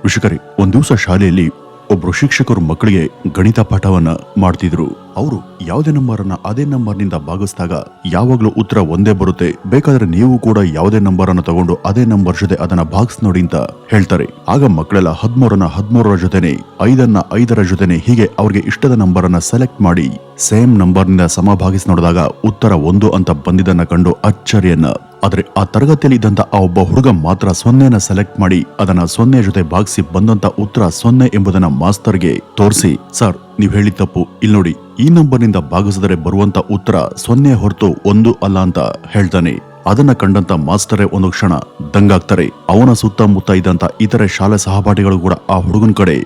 ಋಷಿಕರೇ, ಒಂದ್ ದಿವಸ ಶಾಲೆಯಲ್ಲಿ ಒಬ್ರು ಶಿಕ್ಷಕರು ಮಕ್ಕಳಿಗೆ ಗಣಿತ ಪಾಠವನ್ನ ಮಾಡ್ತಿದ್ರು. ಅವರು ಯಾವುದೇ ನಂಬರ್ ಅನ್ನ ಅದೇ ನಂಬರ್ ನಿಂದ ಭಾಗಿಸಿದಾಗ ಯಾವಾಗ್ಲೂ ಉತ್ತರ ಒಂದೇ ಬರುತ್ತೆ. ಬೇಕಾದ್ರೆ ನೀವು ಕೂಡ ಯಾವುದೇ ನಂಬರ್ ಅನ್ನು ತಗೊಂಡು ಅದೇ ನಂಬರ್ ಜೊತೆ ಅದನ್ನ ಭಾಗಿಸ್ ನೋಡಿ ಅಂತ ಹೇಳ್ತಾರೆ. ಆಗ ಮಕ್ಕಳೆಲ್ಲ 13 13ರ ಜೊತೆನೆ 5 5ರ ಜೊತೆನೆ ಹೀಗೆ ಅವ್ರಿಗೆ ಇಷ್ಟದ ನಂಬರ್ ಅನ್ನ ಸೆಲೆಕ್ಟ್ ಮಾಡಿ ಸೇಮ್ ನಂಬರ್ ನಿಂದ ಸಮ ಭಾಗಿಸಿ ನೋಡಿದಾಗ ಉತ್ತರ 1 ಅಂತ ಬಂದಿದ್ದನ್ನ ಕಂಡು ಅಚ್ಚರಿಯನ್ನ. ಆದ್ರೆ ಆ ತರಗತಿಯಲ್ಲಿ ಇದ್ದಂತ ಆ ಒಬ್ಬ ಹುಡುಗ ಮಾತ್ರ 0ನ ಸೆಲೆಕ್ಟ್ ಮಾಡಿ ಅದನ್ನ 0 ಜೊತೆ ಭಾಗಿಸಿ ಬಂದಂತ ಉತ್ತರ 0 ಎಂಬುದನ್ನ ಮಾಸ್ತರ್ಗೆ ತೋರಿಸಿ, ಸರ್ ನೀವ್ ಹೇಳಿದ ತಪ್ಪು, ಇಲ್ಲಿ ನೋಡಿ ಈ ನಂಬರ್ ನಿಂದ ಭಾಗಿಸಿದರೆ ಬರುವಂತ ಉತ್ತರ 0 ಹೊರತು 1 ಅಲ್ಲ ಅಂತ ಹೇಳ್ತಾನೆ. ಅದನ್ನ ಕಂಡಂತ ಮಾಸ್ಟರೇ ಒಂದು ಕ್ಷಣ ದಂಗಾಗ್ತಾರೆ. ಅವನ ಸುತ್ತಮುತ್ತ ಇದ್ದಂತ ಇತರೆ ಶಾಲೆ ಸಹಪಾಠಿಗಳು ಕೂಡ ಆ ಹುಡುಗನ ಕಡೆ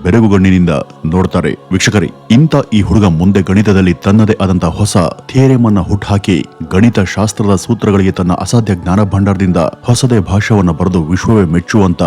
ಬೆರಗುಗಣ್ಣಿನಿಂದ ನೋಡ್ತಾರೆ. ವೀಕ್ಷಕರೇ, ಇಂಥ ಈ ಹುಡುಗ ಮುಂದೆ ಗಣಿತದಲ್ಲಿ ತನ್ನದೇ ಆದಂತ ಹೊಸ ಥಿಯರಮ್ ಅನ್ನ ಹುಟ್ಟುಹಾಕಿ ಗಣಿತ ಶಾಸ್ತ್ರದ ಸೂತ್ರಗಳಿಗೆ ತನ್ನ ಅಸಾಧ್ಯ ಜ್ಞಾನ ಭಂಡಾರದಿಂದ ಹೊಸದೇ ಭಾಷೆಯನ್ನ ಬರೆದು ವಿಶ್ವವೇ ಮೆಚ್ಚುವಂತ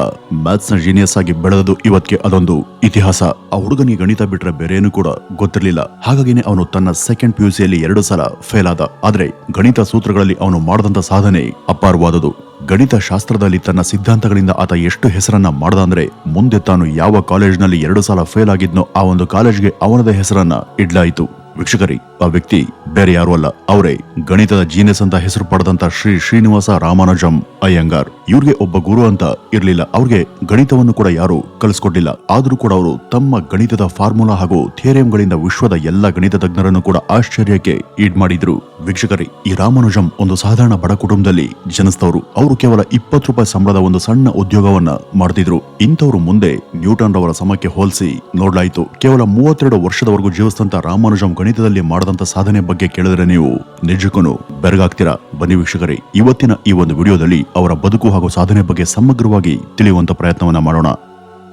ಮ್ಯಾಥ್ಸ್ ನ ಜೀನಿಯಸ್ ಆಗಿ ಬೆಳೆದದು ಇವತ್ತಿಗೆ ಅದೊಂದು ಇತಿಹಾಸ. ಆ ಹುಡುಗನಿಗೆ ಗಣಿತ ಬಿಟ್ರೆ ಬೇರೇನು ಕೂಡ ಗೊತ್ತಿರಲಿಲ್ಲ. ಹಾಗಾಗಿನೇ ಅವನು ತನ್ನ ಸೆಕೆಂಡ್ PUCಯಲ್ಲಿ 2 ಸಲ ಫೇಲ್ ಆದ. ಆದ್ರೆ ಗಣಿತ ಸೂತ್ರಗಳಲ್ಲಿ ಅವನು ಮಾಡದಂತ ಸಾಧನೆ ಅಪಾರವಾದದು. ಗಣಿತ ಶಾಸ್ತ್ರದಲ್ಲಿ ತನ್ನ ಸಿದ್ಧಾಂತಗಳಿಂದ ಆತ ಎಷ್ಟು ಹೆಸರನ್ನ ಮಾಡದ ಅಂದ್ರೆ ಮುಂದೆ ತಾನು ಯಾವ ಕಾಲೇಜ್ನಲ್ಲಿ 2 ಸಲ ಫೇಲ್ ಆಗಿದ್ನೋ ಆ ಒಂದು ಕಾಲೇಜ್ಗೆ ಅವನದೇ ಹೆಸರನ್ನ ಇಡ್ಲಾಯಿತು. ವೀಕ್ಷಕರೇ, ಆ ವ್ಯಕ್ತಿ ಬೇರೆ ಯಾರು ಅಲ್ಲ, ಅವರೇ ಗಣಿತದ ಜೀನಿಯಸ್ ಅಂತ ಹೆಸರು ಪಡೆದಂತ ಶ್ರೀನಿವಾಸ ರಾಮಾನುಜಂ ಅಯ್ಯಂಗಾರ್. ಇವ್ರಿಗೆ ಒಬ್ಬ ಗುರು ಅಂತ ಇರ್ಲಿಲ್ಲ. ಅವ್ರಿಗೆ ಗಣಿತವನ್ನು ಕೂಡ ಯಾರು ಕಲಿಸ್ಕೊಟ್ಟಿಲ್ಲ. ಆದ್ರೂ ಕೂಡ ಅವರು ತಮ್ಮ ಗಣಿತದ ಫಾರ್ಮುಲಾ ಹಾಗೂ ಥಿಯರಮ್ಗಳಿಂದ ವಿಶ್ವದ ಎಲ್ಲ ಗಣಿತ ತಜ್ಞರನ್ನು ಕೂಡ ಆಶ್ಚರ್ಯಕ್ಕೆ ಈಡ್ ಮಾಡಿದ್ರು. ವೀಕ್ಷಕರೇ, ಈ ರಾಮಾನುಜಂ ಒಂದು ಸಾಧಾರಣ ಬಡ ಕುಟುಂಬದಲ್ಲಿ ಜನಿಸಿದವರು. ಅವರು ಕೇವಲ 20 ರೂಪಾಯಿ ಸಂಬಳದ ಒಂದು ಸಣ್ಣ ಉದ್ಯೋಗವನ್ನ ಮಾಡ್ತಿದ್ರು. ಇಂಥವ್ರು ಮುಂದೆ ನ್ಯೂಟನ್ ರವರ ಸಮಕ್ಕೆ ಹೋಲಿಸಿ ನೋಡ್ಲಾಯ್ತು. ಕೇವಲ 32 ವರ್ಷದವರೆಗೂ ಜೀವಿಸಿದಂತ ರಾಮಾನುಜಂ ಗಣಿತದಲ್ಲಿ ಮಾಡದಂತ ಸಾಧನೆ ಬಗ್ಗೆ ಕೇಳಿದ್ರೆ ನೀವು ನಿಜಕ್ಕೂ ಬೆರಗಾಗ್ತೀರಾ. ಬನ್ನಿ ವೀಕ್ಷಕರೇ, ಇವತ್ತಿನ ಈ ಒಂದು ವಿಡಿಯೋದಲ್ಲಿ ಅವರ ಬದುಕು ಹಾಗೂ ಸಾಧನೆ ಬಗ್ಗೆ ಸಮಗ್ರವಾಗಿ ತಿಳಿಯುವಂತ ಪ್ರಯತ್ನವನ್ನ ಮಾಡೋಣ.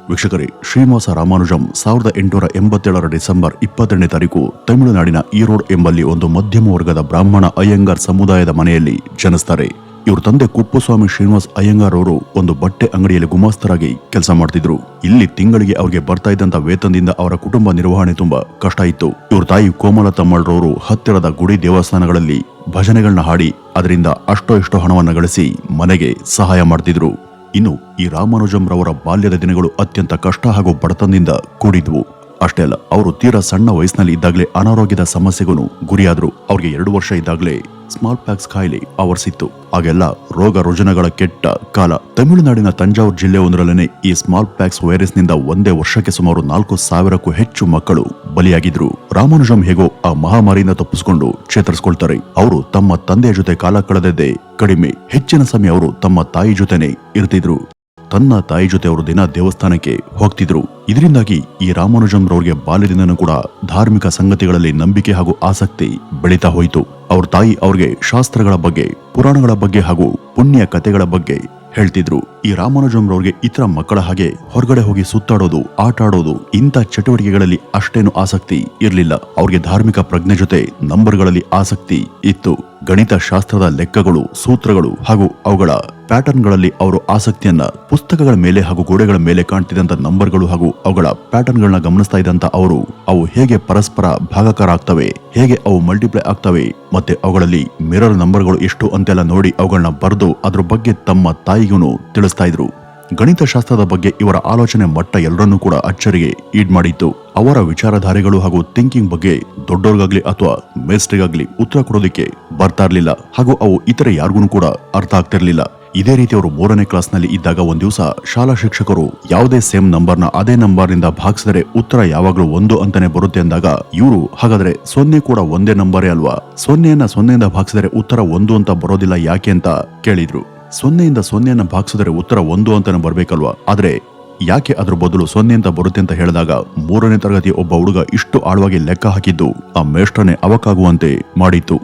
ವೀಕ್ಷಕರೇ, ಶ್ರೀನಿವಾಸ ರಾಮಾನುಜಂ 1887ರ ಡಿಸೆಂಬರ್ 22ನೇ ತಾರೀಕು ತಮಿಳುನಾಡಿನ ಈರೋಡ್ ಎಂಬಲ್ಲಿ ಒಂದು ಮಧ್ಯಮ ವರ್ಗದ ಬ್ರಾಹ್ಮಣ ಅಯ್ಯಂಗಾರ್ ಸಮುದಾಯದ ಮನೆಯಲ್ಲಿ ಜನಿಸ್ತಾರೆ. ಇವ್ರ ತಂದೆ ಕುಪ್ಪುಸ್ವಾಮಿ ಶ್ರೀನಿವಾಸ್ ಅಯ್ಯಂಗಾರ್ ಅವರು ಒಂದು ಬಟ್ಟೆ ಅಂಗಡಿಯಲ್ಲಿ ಗುಮಾಸ್ತರಾಗಿ ಕೆಲಸ ಮಾಡ್ತಿದ್ರು. ಇಲ್ಲಿ ತಿಂಗಳಿಗೆ ಅವ್ರಿಗೆ ಬರ್ತಾ ಇದ್ದಂತ ವೇತನದಿಂದ ಅವರ ಕುಟುಂಬ ನಿರ್ವಹಣೆ ತುಂಬಾ ಕಷ್ಟ ಇತ್ತು. ಇವ್ರ ತಾಯಿ ಕೋಮಲ ತಮ್ಮಳ್ರವರು ಹತ್ತಿರದ ಗುಡಿ ದೇವಸ್ಥಾನಗಳಲ್ಲಿ ಭಜನೆಗಳನ್ನ ಹಾಡಿ ಅದರಿಂದ ಅಷ್ಟೋ ಇಷ್ಟೋ ಹಣವನ್ನ ಗಳಿಸಿ ಮನೆಗೆ ಸಹಾಯ ಮಾಡ್ತಿದ್ರು. ಇನ್ನು ಈ ರಾಮಾನುಜಂ ರವರ ಬಾಲ್ಯದ ದಿನಗಳು ಅತ್ಯಂತ ಕಷ್ಟ ಹಾಗೂ ಬಡತನದಿಂದ ಕೂಡಿದ್ವು. ಅಷ್ಟೇ ಅಲ್ಲ, ಅವರು ತೀರಾ ಸಣ್ಣ ವಯಸ್ಸಿನಲ್ಲಿ ಇದ್ದಾಗಲೇ ಅನಾರೋಗ್ಯದ ಸಮಸ್ಯೆಗೂ ಗುರಿಯಾದ್ರು. ಅವ್ರಿಗೆ 2 ವರ್ಷ ಇದ್ದಾಗಲೇ ಸ್ಮಾಲ್ ಪ್ಯಾಕ್ಸ್ ಕಾಯಿಲೆ ಆವರಿಸಿತ್ತು. ಆಗೆಲ್ಲ ರೋಗ ರುಜಿನಗಳ ಕೆಟ್ಟ ಕಾಲ. ತಮಿಳುನಾಡಿನ ತಂಜಾವೂರು ಜಿಲ್ಲೆ ಒಂದರಲ್ಲೇ ಈ ಸ್ಮಾಲ್ ಪ್ಯಾಕ್ಸ್ ವೈರಸ್ ನಿಂದ ಒಂದೇ ವರ್ಷಕ್ಕೆ ಸುಮಾರು 4,000ಕ್ಕೂ ಹೆಚ್ಚು ಮಕ್ಕಳು ಬಲಿಯಾಗಿದ್ರು. ರಾಮಾನುಜಂ ಹೇಗೋ ಆ ಮಹಾಮಾರಿಯಿಂದ ತಪ್ಪಿಸಿಕೊಂಡು ಚೇತರಿಸಿಕೊಳ್ತಾರೆ. ಅವರು ತಮ್ಮ ತಂದೆಯ ಜೊತೆ ಕಾಲ ಕಳೆದದ್ದೇ ಕಡಿಮೆ. ಹೆಚ್ಚಿನ ಸಮಯ ಅವರು ತಮ್ಮ ತಾಯಿ ಜೊತೆನೆ ಇರ್ತಿದ್ರು. ತನ್ನ ತಾಯಿ ಜೊತೆ ಅವರು ದಿನ ದೇವಸ್ಥಾನಕ್ಕೆ ಹೋಗ್ತಿದ್ರು. ಇದರಿಂದಾಗಿ ಈ ರಾಮಾನುಜಂ ರವರಿಗೆ ಬಾಲ್ಯದಿಂದನೂ ಕೂಡ ಧಾರ್ಮಿಕ ಸಂಗತಿಗಳಲ್ಲಿ ನಂಬಿಕೆ ಹಾಗೂ ಆಸಕ್ತಿ ಬೆಳೀತಾ ಹೋಯಿತು. ಅವ್ರ ತಾಯಿ ಅವ್ರಿಗೆ ಶಾಸ್ತ್ರಗಳ ಬಗ್ಗೆ, ಪುರಾಣಗಳ ಬಗ್ಗೆ ಹಾಗೂ ಪುಣ್ಯ ಕಥೆಗಳ ಬಗ್ಗೆ ಹೇಳ್ತಿದ್ರು. ಈ ರಾಮಾನುಜಂ ರವರಿಗೆ ಇತರ ಮಕ್ಕಳ ಹಾಗೆ ಹೊರಗಡೆ ಹೋಗಿ ಸುತ್ತಾಡೋದು, ಆಟ ಆಡೋದು ಇಂಥ ಚಟುವಟಿಕೆಗಳಲ್ಲಿ ಅಷ್ಟೇನು ಆಸಕ್ತಿ ಇರ್ಲಿಲ್ಲ. ಅವ್ರಿಗೆ ಧಾರ್ಮಿಕ ಪ್ರಜ್ಞೆ ಜೊತೆ ನಂಬರ್ಗಳಲ್ಲಿ ಆಸಕ್ತಿ ಇತ್ತು. ಗಣಿತ ಶಾಸ್ತ್ರದ ಲೆಕ್ಕಗಳು, ಸೂತ್ರಗಳು ಹಾಗೂ ಅವುಗಳ ಪ್ಯಾಟರ್ನ್ಗಳಲ್ಲಿ ಅವರು ಆಸಕ್ತಿಯನ್ನ ಪುಸ್ತಕಗಳ ಮೇಲೆ ಹಾಗೂ ಗೋಡೆಗಳ ಮೇಲೆ ಕಾಣ್ತಿದ್ದಂತ ನಂಬರ್ಗಳು ಹಾಗೂ ಅವುಗಳ ಪ್ಯಾಟರ್ನ್ಗಳನ್ನ ಗಮನಿಸ್ತಾ ಇದ್ದಂತ ಅವರು ಅವು ಹೇಗೆ ಪರಸ್ಪರ ಭಾಗಾಕಾರ ಆಗ್ತವೆ, ಹೇಗೆ ಅವು ಮಲ್ಟಿಪ್ಲೈ ಆಗ್ತವೆ, ಮತ್ತೆ ಅವುಗಳಲ್ಲಿ ಮಿರರ್ ನಂಬರ್ಗಳು ಎಷ್ಟು ಅಂತೆಲ್ಲ ನೋಡಿ ಅವುಗಳನ್ನ ಬರೆದು ಅದ್ರ ಬಗ್ಗೆ ತಮ್ಮ ತಾಯಿಗೂ ತಿಳಿಸ್ತಾ ಇದ್ರು. ಗಣಿತಶಾಸ್ತ್ರದ ಬಗ್ಗೆ ಇವರ ಆಲೋಚನೆ ಮಟ್ಟ ಎಲ್ಲರನ್ನೂ ಕೂಡ ಅಚ್ಚರಿಗೆ ಈಡ್ ಮಾಡಿತ್ತು. ಅವರ ವಿಚಾರಧಾರೆಗಳು ಹಾಗೂ ಥಿಂಕಿಂಗ್ ಬಗ್ಗೆ ದೊಡ್ಡವ್ರಿಗಾಗ್ಲಿ ಅಥವಾ ಮೇಸ್ಟ್ರಿಗಾಗ್ಲಿ ಉತ್ತರ ಕೊಡೋದಕ್ಕೆ ಬರ್ತಾ ಇರ್ಲಿಲ್ಲ ಹಾಗೂ ಅವು ಇತರೆ ಯಾರಿಗೂ ಕೂಡ ಅರ್ಥ ಆಗ್ತಿರ್ಲಿಲ್ಲ. ಇದೇ ರೀತಿ ಅವರು 3ನೇ ಕ್ಲಾಸ್ನಲ್ಲಿ ಇದ್ದಾಗ ಒಂದ್ ದಿವಸ ಶಾಲಾ ಶಿಕ್ಷಕರು ಯಾವುದೇ ಸೇಮ್ ನಂಬರ್ನ ಅದೇ ನಂಬರ್ನಿಂದ ಭಾಗಿಸಿದರೆ ಉತ್ತರ ಯಾವಾಗ್ಲೂ 1 ಅಂತಾನೆ ಬರುತ್ತೆ ಅಂದಾಗ ಇವರು ಹಾಗಾದ್ರೆ 0 ಕೂಡ ಒಂದೇ ನಂಬರೇ ಅಲ್ವಾ, 0ನ 0ಯಿಂದ ಭಾಗಿಸಿದರೆ ಉತ್ತರ 1 ಅಂತ ಬರೋದಿಲ್ಲ ಯಾಕೆ ಅಂತ ಕೇಳಿದ್ರು. 0ಯಿಂದ 0ನ ಭಾಗಿಸಿದರೆ ಉತ್ತರ 1 ಅಂತಾನೆ ಬರ್ಬೇಕಲ್ವಾ, ಆದ್ರೆ ಯಾಕೆ ಅದ್ರ ಬದಲು 0 ಅಂತ ಬರುತ್ತೆ ಅಂತ ಹೇಳಿದಾಗ 3ನೇ ತರಗತಿ ಒಬ್ಬ ಹುಡುಗ ಇಷ್ಟು ಆಳವಾಗಿ ಲೆಕ್ಕ ಹಾಕಿದ್ದು ಆ ಮೇಷ್ಟ್ರನೇ ಅವಕ್ಕಾಗುವಂತೆ ಮಾಡಿತ್ತು.